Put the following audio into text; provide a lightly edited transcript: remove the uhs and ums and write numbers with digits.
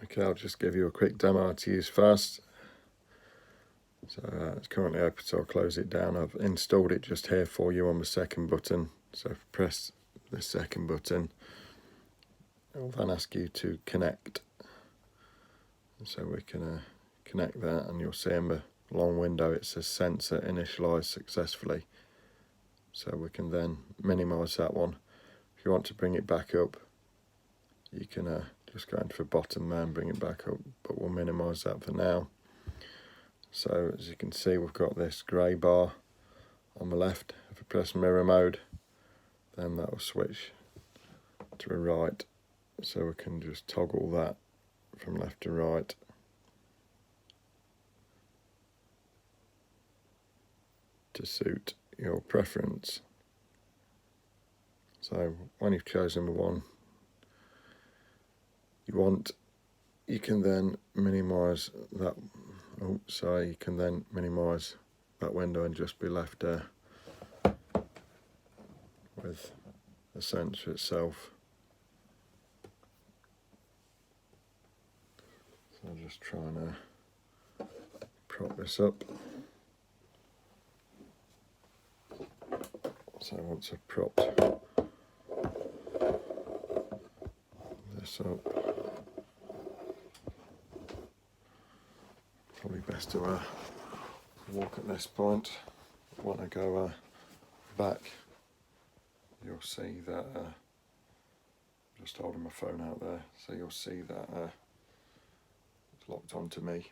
Okay, I'll just give you a quick demo how to use Faast. So it's currently open, so I'll close it down. I've installed it just here for you on the second button. So if you press the second button, it will then ask you to connect. So we can connect that, and you'll see in the long window it says sensor initialized successfully. So we can then minimize that one. If you want to bring it back up, you can just go into the bottom there and bring it back up, but we'll minimize that for now. So as you can see, we've got this grey bar on the left. If we press mirror mode, then that will switch to the right. So we can just toggle that from left to right. To suit your preference. So when you've chosen the one you want, you can then minimize that. So you can then minimize that window and just be left there with the sensor itself. So I'll just try and prop this up. So once I've propped this up, probably best to walk at this point. When I go back, you'll see that just holding my phone out there, so you'll see that it's locked onto me.